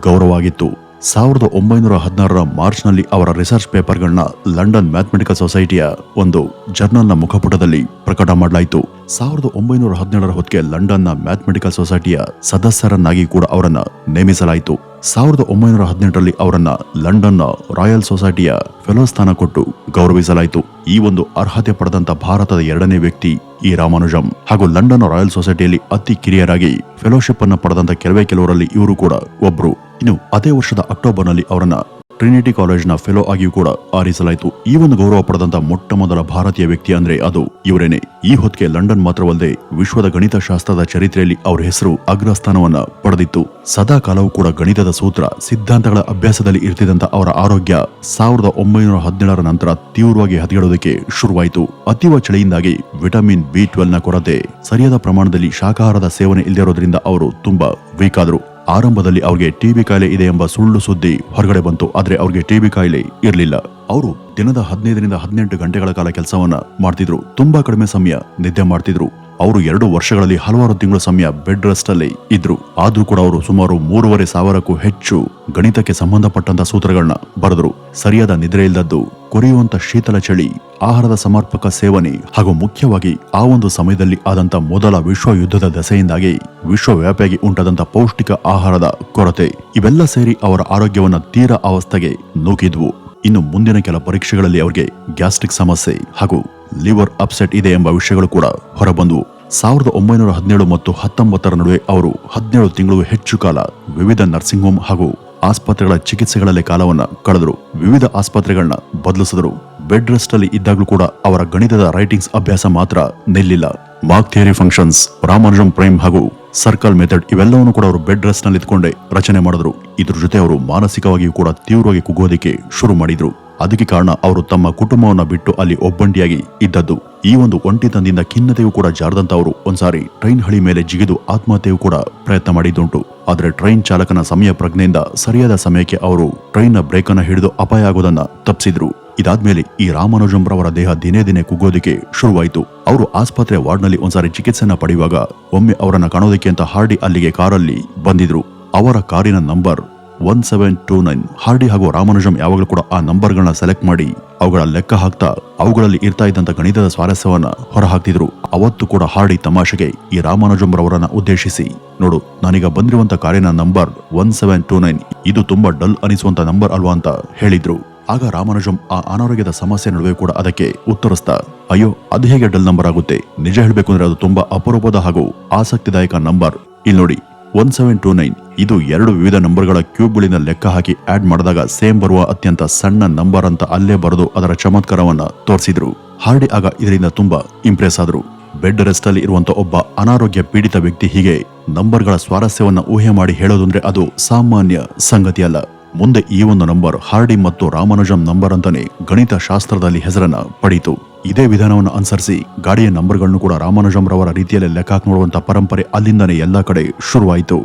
ಗೌರವ ಆಗಿತ್ತು. 1916ರ ಮಾರ್ಚ್ ನಲ್ಲಿ ಅವರ ರಿಸರ್ಚ್ ಪೇಪರ್ಗಳನ್ನ ಲಂಡನ್ ಮ್ಯಾಥಮೆಟಿಕಲ್ ಸೊಸೈಟಿಯ ಒಂದು ಜರ್ನಲ್ನ ಮುಖಪುಟದಲ್ಲಿ ಪ್ರಕಟ ಮಾಡಲಾಯಿತು. 1917ರ ಹೊತ್ತಿಗೆ ಲಂಡನ್ನ ಮ್ಯಾಥಮೆಟಿಕಲ್ ಸೊಸೈಟಿಯ ಸದಸ್ಯರನ್ನಾಗಿ ಕೂಡ ಅವರನ್ನ ನೇಮಿಸಲಾಯಿತು. 1918ರಲ್ಲಿ ಅವರನ್ನ ಲಂಡನ್ನ ರಾಯಲ್ ಸೊಸೈಟಿಯ ಫೆಲೋ ಸ್ಥಾನ ಕೊಟ್ಟು ಗೌರವಿಸಲಾಯಿತು. ಈ ಒಂದು ಅರ್ಹತೆ ಪಡೆದಂತ ಭಾರತದ 2ನೇ ವ್ಯಕ್ತಿ ಈ ರಾಮಾನುಜಂ. ಹಾಗೂ ಲಂಡನ್ ರಾಯಲ್ ಸೊಸೈಟಿಯಲ್ಲಿ ಅತಿ ಕಿರಿಯರಾಗಿ ಫೆಲೋಶಿಪ್ ಅನ್ನು ಪಡೆದಂತ ಕೆಲವರಲ್ಲಿ ಇವರು ಕೂಡ ಒಬ್ರು. ಇನ್ನು ಅದೇ ವರ್ಷದ ಅಕ್ಟೋಬರ್ನಲ್ಲಿ ಅವರನ್ನ ಟ್ರಿನಿಟಿ ಕಾಲೇಜ್ನ ಫೆಲೋ ಆಗಿಯೂ ಕೂಡ ಆರಿಸಲಾಯಿತು. ಈ ಒಂದು ಗೌರವ ಪಡೆದಂತ ಮೊಟ್ಟ ಮೊದಲ ಭಾರತೀಯ ವ್ಯಕ್ತಿ ಅಂದ್ರೆ ಅದು ಇವರೇನೆ. ಈ ಹೊತ್ತಿಗೆ ಲಂಡನ್ ಮಾತ್ರವಲ್ಲದೆ ವಿಶ್ವದ ಗಣಿತಶಾಸ್ತ್ರದ ಚರಿತ್ರೆಯಲ್ಲಿ ಅವರ ಹೆಸರು ಅಗ್ರಸ್ಥಾನವನ್ನ ಪಡೆದಿತ್ತು. ಸದಾ ಕಾಲವೂ ಕೂಡ ಗಣಿತದ ಸೂತ್ರ ಸಿದ್ಧಾಂತಗಳ ಅಭ್ಯಾಸದಲ್ಲಿ ಇರ್ತಿದ್ದಂತ ಅವರ ಆರೋಗ್ಯ 1917ರ ನಂತರ ತೀವ್ರವಾಗಿ ಹದಗೆಡೋದಕ್ಕೆ ಶುರುವಾಯಿತು. ಅತೀವ ಚಳಿಯಿಂದಾಗಿ ವಿಟಮಿನ್ B12ನ ಕೊರತೆ, ಸರಿಯಾದ ಪ್ರಮಾಣದಲ್ಲಿ ಶಾಕಾಹಾರದ ಸೇವನೆ ಇಲ್ಲದಿರೋದ್ರಿಂದ ಅವರು ತುಂಬಾ ವೀಕ್ ಆದ್ರು. ಆರಂಭದಲ್ಲಿ ಅವ್ರಿಗೆ ಟಿಬಿ ಕಾಯಿಲೆ ಇದೆ ಎಂಬ ಸುಳ್ಳು ಸುದ್ದಿ ಹೊರಗಡೆ ಬಂತು. ಆದ್ರೆ ಅವ್ರಿಗೆ ಟಿಬಿ ಕಾಯಿಲೆ ಇರಲಿಲ್ಲ. ಅವರು ದಿನದ 15ರಿಂದ 18 ಗಂಟೆಗಳ ಕಾಲ ಕೆಲಸವನ್ನ ಮಾಡ್ತಿದ್ರು. ತುಂಬಾ ಕಡಿಮೆ ಸಮಯ ನಿದ್ದೆ ಮಾಡ್ತಿದ್ರು. ಅವರು 2 ವರ್ಷಗಳಲ್ಲಿ ಹಲವಾರು ತಿಂಗಳ ಸಮಯ ಬೆಡ್ ರೆಸ್ಟ್ ಅಲ್ಲಿ ಇದ್ರು. ಆದ್ರೂ ಕೂಡ ಅವರು ಸುಮಾರು 3,500ಕ್ಕೂ ಹೆಚ್ಚು ಗಣಿತಕ್ಕೆ ಸಂಬಂಧಪಟ್ಟಂತ ಸೂತ್ರಗಳನ್ನ ಬರೆದ್ರು. ಸರಿಯಾದ ನಿದ್ರೆ ಇಲ್ಲದದ್ದು, ಕೊರೆಯುವಂತ ಶೀತಲ ಚಳಿ, ಆಹಾರದ ಸಮರ್ಪಕ ಸೇವನೆ ಹಾಗೂ ಮುಖ್ಯವಾಗಿ ಆ ಒಂದು ಸಮಯದಲ್ಲಿ ಆದಂತ ಮೊದಲ ವಿಶ್ವ ಯುದ್ಧದ ದೆಸೆಯಿಂದಾಗಿ ವಿಶ್ವವ್ಯಾಪಿಯಾಗಿ ಉಂಟಾದಂತ ಪೌಷ್ಟಿಕ ಆಹಾರದ ಕೊರತೆ ಇವೆಲ್ಲ ಸೇರಿ ಅವರ ಆರೋಗ್ಯವನ್ನ ತೀರಾ ಅವಸ್ಥೆಗೆ ನೂಕಿದ್ವು. ಇನ್ನು ಮುಂದಿನ ಕೆಲ ಪರೀಕ್ಷೆಗಳಲ್ಲಿ ಅವರಿಗೆ ಗ್ಯಾಸ್ಟ್ರಿಕ್ ಸಮಸ್ಯೆ ಹಾಗೂ ಲಿವರ್ ಅಪ್ಸೆಟ್ ಇದೆ ಎಂಬ ವಿಷಯಗಳು ಕೂಡ ಹೊರಬಂದವು. 1917 ಮತ್ತು 19ರ ನಡುವೆ ಅವರು 17 ತಿಂಗಳು ಹೆಚ್ಚು ಕಾಲ ವಿವಿಧ ನರ್ಸಿಂಗ್ ಹೋಮ್ ಹಾಗೂ ಆಸ್ಪತ್ರೆಗಳ ಚಿಕಿತ್ಸೆಗಳಲ್ಲಿ ಕಾಲವನ್ನ ಕಳೆದರು. ವಿವಿಧ ಆಸ್ಪತ್ರೆಗಳನ್ನ ಬದಲಿಸಿದರು. ಬೆಡ್ ರೆಸ್ಟ್ ಅಲ್ಲಿ ಇದ್ದಾಗಲೂ ಕೂಡ ಅವರ ಗಣಿತದ ರೈಟಿಂಗ್ಸ್ ಅಭ್ಯಾಸ ಮಾತ್ರ ನಿಲ್ಲಿಲ್ಲ. Mark theory functions, Ramanujan prime ಹಾಗೂ ಸರ್ಕಲ್ ಮೆಥಡ್ ಇವೆಲ್ಲವನ್ನು ಕೂಡ ಅವರು ಬೆಡ್ ರೆಸ್ಟ್ ನಲ್ಲಿ ಇದ್ಕೊಂಡೇ ರಚನೆ ಮಾಡಿದ್ರು. ಇದ್ರ ಜೊತೆ ಅವರು ಮಾನಸಿಕವಾಗಿಯೂ ಕೂಡ ತೀವ್ರವಾಗಿ ಕುಗ್ಗೋದಕ್ಕೆ ಶುರು ಮಾಡಿದ್ರು. ಅದಕ್ಕೆ ಕಾರಣ ಅವರು ತಮ್ಮ ಕುಟುಂಬವನ್ನ ಬಿಟ್ಟು ಅಲ್ಲಿ ಒಬ್ಬಂಟಿಯಾಗಿ ಇದ್ದದ್ದು. ಈ ಒಂದು ಒಂಟಿತನದಿಂದ ಖಿನ್ನತೆಯೂ ಕೂಡ ಜಾರದಂತ ಅವರು ಒಂದ್ಸಾರಿ ಟ್ರೈನ್ ಹಳಿ ಮೇಲೆ ಜಿಗಿದು ಆತ್ಮಹತ್ಯೆಯೂ ಕೂಡ ಪ್ರಯತ್ನ ಮಾಡಿದ್ದುಂಟು. ಆದ್ರೆ ಟ್ರೈನ್ ಚಾಲಕನ ಸಮಯ ಪ್ರಜ್ಞೆಯಿಂದ ಸರಿಯಾದ ಸಮಯಕ್ಕೆ ಅವರು ಟ್ರೈನ್ ನ ಬ್ರೇಕ್ ಅನ್ನ ಹಿಡಿದು ಅಪಾಯ ಆಗೋದನ್ನ ತಪ್ಪಿಸಿದ್ರು. ಇದಾದ್ಮೇಲೆ ಈ ರಾಮಾನುಜಂ ರವರ ದೇಹ ದಿನೇ ದಿನೇ ಕುಗ್ಗೋದಕ್ಕೆ ಶುರುವಾಯಿತು. ಅವರು ಆಸ್ಪತ್ರೆ ವಾರ್ಡ್ನಲ್ಲಿ ಒಂದ್ಸಾರಿ ಚಿಕಿತ್ಸೆನ ಪಡೆಯುವಾಗ ಒಮ್ಮೆ ಅವರನ್ನ ಕಾಣೋದಕ್ಕೆ ಅಂತ ಹಾರ್ಡಿ ಅಲ್ಲಿಗೆ ಕಾರಲ್ಲಿ ಬಂದಿದ್ರು. ಅವರ ಕಾರಿನ ನಂಬರ್ 1729. ಹಾರ್ಡಿ ಹಾಗೂ ರಾಮಾನುಜಂ ಯಾವಾಗಲೂ ಕೂಡ ಆ ನಂಬರ್ಗಳನ್ನ ಸೆಲೆಕ್ಟ್ ಮಾಡಿ ಅವುಗಳ ಲೆಕ್ಕ ಹಾಕ್ತಾ ಅವುಗಳಲ್ಲಿ ಇರ್ತಾ ಇದ್ದಂತ ಗಣಿತದ ಸ್ವಾರಸ್ಯವನ್ನ ಹೊರಹಾಕ್ತಿದ್ರು. ಅವತ್ತು ಕೂಡ ಹಾರ್ಡಿ ತಮಾಷೆಗೆ ಈ ರಾಮಾನುಜಂ ರವರನ್ನ ಉದ್ದೇಶಿಸಿ, ನೋಡು, ನಾನೀಗ ಬಂದಿರುವಂತ ಕಾರಿನ ನಂಬರ್ 1729, ಇದು ತುಂಬಾ ಡಲ್ ಅನಿಸುವಂತ ನಂಬರ್ ಅಲ್ವಾ ಅಂತ ಹೇಳಿದ್ರು. ಆಗ ರಾಮಾನುಜಂ ಆ ಅನಾರೋಗ್ಯದ ಸಮಸ್ಯೆ ನಡುವೆ ಕೂಡ ಅದಕ್ಕೆ ಉತ್ತರಿಸ್ತಾ, ಅಯ್ಯೋ, ಅದು ಹೇಗೆ ಡಲ್ ನಂಬರ್ ಆಗುತ್ತೆ? ನಿಜ ಹೇಳ್ಬೇಕು ಅಂದ್ರೆ ಅದು ತುಂಬಾ ಅಪರೂಪದ ಹಾಗೂ ಆಸಕ್ತಿದಾಯಕ ನಂಬರ್. ಇಲ್ಲಿ ನೋಡಿ, 1729 ಇದು 2 ವಿವಿಧ ನಂಬರ್ಗಳ ಕ್ಯೂಬ್ಗಳಿಂದ ಲೆಕ್ಕ ಹಾಕಿ ಆಡ್ ಮಾಡಿದಾಗ ಸೇಮ್ ಬರುವ ಅತ್ಯಂತ ಸಣ್ಣ ನಂಬರ್ ಅಂತ ಅಲ್ಲೇ ಬರೆದು ಅದರ ಚಮತ್ಕಾರವನ್ನ ತೋರಿಸಿದ್ರು. ಹಾರ್ಡಿ ಆಗ ಇದರಿಂದ ತುಂಬಾ ಇಂಪ್ರೆಸ್ ಆದ್ರು. ಬೆಡ್ ರೆಸ್ಟ್ ಅಲ್ಲಿ ಇರುವಂತ ಒಬ್ಬ ಅನಾರೋಗ್ಯ ಪೀಡಿತ ವ್ಯಕ್ತಿ ಹೀಗೆ ನಂಬರ್ಗಳ ಸ್ವಾರಸ್ಯವನ್ನ ಊಹೆ ಮಾಡಿ ಹೇಳೋದಂದ್ರೆ ಅದು ಸಾಮಾನ್ಯ ಸಂಗತಿಯಲ್ಲ. ಮುಂದೆ ಈ ಒಂದು ನಂಬರ್ ಹಾರ್ಡಿ ಮತ್ತು ರಾಮಾನುಜಂ ನಂಬರ್ ಅಂತಾನೆ ಗಣಿತ ಶಾಸ್ತ್ರದಲ್ಲಿ ಹೆಸರನ್ನ ಪಡೀತು. ಇದೇ ವಿಧಾನವನ್ನು ಅನುಸರಿಸಿ ಗಾಡಿಯ ನಂಬರ್ಗಳನ್ನು ಕೂಡ ರಾಮಾನುಜಂ ರವರ ರೀತಿಯಲ್ಲಿ ಲೆಕ್ಕ ನೋಡುವಂತ ಪರಂಪರೆ ಅಲ್ಲಿಂದನೇ ಎಲ್ಲಾ ಕಡೆ ಶುರುವಾಯಿತು.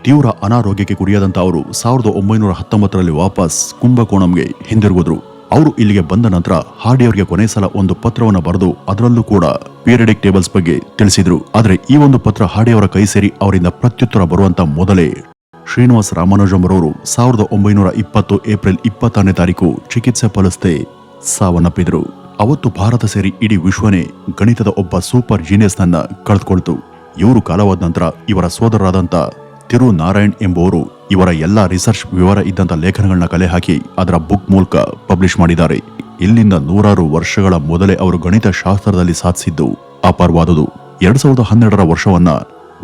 ತೀವ್ರ ಅನಾರೋಗ್ಯಕ್ಕೆ ಗುರಿಯಾದಂತ ಅವರು 1919ರಲ್ಲಿ ವಾಪಸ್ ಕುಂಭಕೋಣಂಗೆ ಹಿಂದಿರುಗಿದ್ರು. ಅವರು ಇಲ್ಲಿಗೆ ಬಂದ ನಂತರ ಹಾರ್ಡಿ ಅವರಿಗೆ ಕೊನೆ ಸಲ ಒಂದು ಪತ್ರವನ್ನು ಬರೆದು ಅದರಲ್ಲೂ ಕೂಡ ಪೀರಿಯಡಿಕ್ ಟೇಬಲ್ಸ್ ಬಗ್ಗೆ ತಿಳಿಸಿದ್ರು. ಆದ್ರೆ ಈ ಒಂದು ಪತ್ರ ಹಾರ್ಡಿ ಅವರ ಕೈ ಸೇರಿ ಅವರಿಂದ ಪ್ರತ್ಯುತ್ತರ ಬರುವಂತ ಮೊದಲೇ ಶ್ರೀನಿವಾಸ್ ರಾಮಾನುಜಂ ರವರು 1920 ಏಪ್ರಿಲ್ 26ನೇ ತಾರೀಕು ಚಿಕಿತ್ಸೆ ಫಲಿಸದೆ ಸಾವನ್ನಪ್ಪಿದ್ರು. ಅವತ್ತು ಭಾರತ ಸೇರಿ ಇಡೀ ವಿಶ್ವನೇ ಗಣಿತದ ಒಬ್ಬ ಸೂಪರ್ ಜೀನಿಯಸ್ ನನ್ನ ಕಳೆದುಕೊಳ್ತು. ಇವರು ಕಾಲವಾದ ನಂತರ ಇವರ ಸೋದರರಾದಂತ ತಿರು ನಾರಾಯಣ್ ಎಂಬುವರು ಇವರ ಎಲ್ಲಾ ರಿಸರ್ಚ್ ವಿವರ ಇದ್ದಂತ ಲೇಖನಗಳನ್ನ ಕಲೆ ಹಾಕಿ ಅದರ ಬುಕ್ ಮೂಲಕ ಪಬ್ಲಿಷ್ ಮಾಡಿದ್ದಾರೆ. ಇಲ್ಲಿಂದ 100 ವರ್ಷಗಳ ಮೊದಲೇ ಅವರು ಗಣಿತ ಶಾಸ್ತ್ರದಲ್ಲಿ ಸಾಧಿಸಿದ್ದು ಅಪಾರವಾದುದು. 2012ರ ವರ್ಷವನ್ನ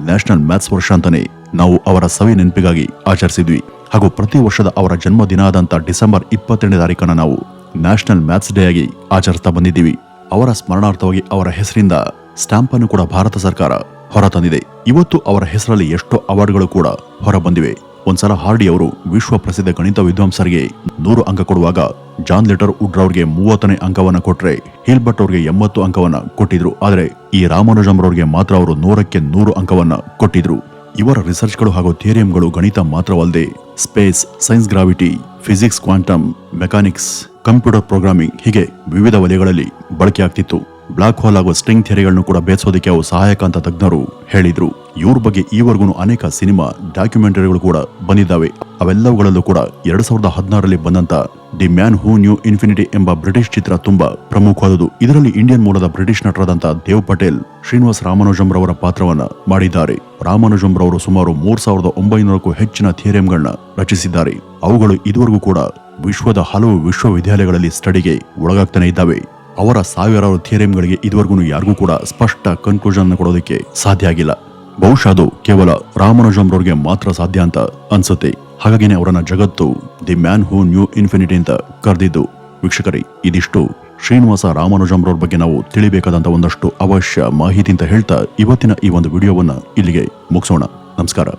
ನ್ಯಾಷನಲ್ ಮ್ಯಾಥ್ಸ್ ವರ್ಷ ಅಂತಾನೆ ನಾವು ಅವರ ಸವಿ ನೆನಪಿಗಾಗಿ ಆಚರಿಸಿದ್ವಿ. ಹಾಗೂ ಪ್ರತಿ ವರ್ಷದ ಅವರ ಜನ್ಮ ದಿನ ಆದಂತ ಡಿಸೆಂಬರ್ 28ನೇ ತಾರೀಕನ್ನ ನಾವು ನ್ಯಾಷನಲ್ ಮ್ಯಾಥ್ಸ್ ಡೇ ಆಗಿ ಆಚರಿಸ್ತಾ ಬಂದಿದ್ದೀವಿ. ಅವರ ಸ್ಮರಣಾರ್ಥವಾಗಿ ಅವರ ಹೆಸರಿಂದ ಸ್ಟಾಂಪ್ ಅನ್ನು ಕೂಡ ಭಾರತ ಸರ್ಕಾರ ಹೊರತಂದಿದೆ. ಇವತ್ತು ಅವರ ಹೆಸರಲ್ಲಿ ಎಷ್ಟೋ ಅವಾರ್ಡ್ಗಳು ಕೂಡ ಹೊರಬಂದಿವೆ. ಒಂದ್ಸಲ ಹಾರ್ಡಿ ಅವರು ವಿಶ್ವ ಪ್ರಸಿದ್ಧ ಗಣಿತ ವಿದ್ವಾಂಸರಿಗೆ 100 ಅಂಕ ಕೊಡುವಾಗ ಜಾನ್ ಲಿಟರ್ ವುಡ್ ರವರಿಗೆ 30ನೇ ಅಂಕವನ್ನ ಕೊಟ್ರೆ ಹಿಲ್ಬರ್ಟ್ ಅವರಿಗೆ 80 ಅಂಕವನ್ನ ಕೊಟ್ಟಿದ್ರು. ಆದ್ರೆ ಈ ರಾಮಾನುಜಂ ರವರಿಗೆ ಮಾತ್ರ ಅವರು 100ಕ್ಕೆ 100 ಅಂಕವನ್ನ ಕೊಟ್ಟಿದ್ರು. ಇವರ ರಿಸರ್ಚ್ಗಳು ಹಾಗೂ ಥಿಯರಿಯಂಗಳು ಗಣಿತ ಮಾತ್ರವಲ್ಲದೆ space, science, gravity, physics, quantum mechanics, computer programming ಹೀಗೆ ವಿವಿಧ ವಲಯಗಳಲ್ಲಿ ಬಳಕೆಯಾಗ್ತಿತ್ತು. ಬ್ಲಾಕ್ ಹೋಲ್ ಹಾಗೂ ಸ್ಟ್ರಿಂಗ್ ಥಿಯರಿಗಳನ್ನು ಕೂಡ ಬೇಸೋದಕ್ಕೆ ಅವು ಸಹಾಯಕ ಅಂತ ತಜ್ಞರು ಹೇಳಿದ್ರು. ಇವ್ರ ಬಗ್ಗೆ ಈವರೆಗೂ ಅನೇಕ ಸಿನಿಮಾ, ಡಾಕ್ಯುಮೆಂಟರಿಗಳು ಕೂಡ ಬಂದಿದ್ದಾವೆ. ಅವೆಲ್ಲವುಗಳಲ್ಲೂ ಕೂಡ 2016ರಲ್ಲಿ ಬಂದಂತ the man who new infinity ಎಂಬ ಬ್ರಿಟಿಷ್ ಚಿತ್ರ ತುಂಬಾ ಪ್ರಮುಖವಾದುದು. ಇದರಲ್ಲಿ ಇಂಡಿಯನ್ ಮೂಲದ ಬ್ರಿಟಿಷ್ ನಟರಾದಂತ ದೇವ್ ಪಟೇಲ್ ಶ್ರೀನಿವಾಸ್ ರಾಮಾನುಜಂ ರವರ ಪಾತ್ರವನ್ನ ಮಾಡಿದ್ದಾರೆ. ರಾಮಾನುಜಂರವರು ಸುಮಾರು 3900ಕ್ಕೂ ಹೆಚ್ಚಿನ ಥಿಯರಿಯಂಗಳನ್ನ ರಚಿಸಿದ್ದಾರೆ. ಅವುಗಳು ಇದುವರೆಗೂ ಕೂಡ ವಿಶ್ವದ ಹಲವು ವಿಶ್ವವಿದ್ಯಾಲಯಗಳಲ್ಲಿ ಸ್ಟಡಿಗೆ ಒಳಗಾಗ್ತಾನೆ ಇದ್ದಾವೆ. ಅವರ ಸಾವಿರಾರು ಥಿಯರಿಯಂಗಳಿಗೆ ಇದುವರೆಗೂ ಯಾರಿಗೂ ಕೂಡ ಸ್ಪಷ್ಟ ಕನ್ಕ್ಲೂಷನ್ ಕೊಡೋದಕ್ಕೆ ಸಾಧ್ಯ ಆಗಿಲ್ಲ. ಬಹುಶಃ ಅದು ಕೇವಲ ರಾಮಾನುಜಂರವರಿಗೆ ಮಾತ್ರ ಸಾಧ್ಯ ಅಂತ ಅನ್ಸುತ್ತೆ. ಹಾಗಾಗಿನೇ ಅವರನ್ನ ಜಗತ್ತು the man who new infinity ಅಂತ ಕರೆದಿದ್ದು. ವೀಕ್ಷಕರೇ, ಇದಿಷ್ಟು ಶ್ರೀನಿವಾಸ ರಾಮಾನುಜಂರವ್ರ ಬಗ್ಗೆ ನಾವು ತಿಳಿಬೇಕಾದಂತ ಒಂದಷ್ಟು ಅವಶ್ಯ ಮಾಹಿತಿ ಅಂತ ಹೇಳ್ತಾ ಇವತ್ತಿನ ಈ ಒಂದು ವಿಡಿಯೋವನ್ನ ಇಲ್ಲಿಗೆ ಮುಗಿಸೋಣ. ನಮಸ್ಕಾರ.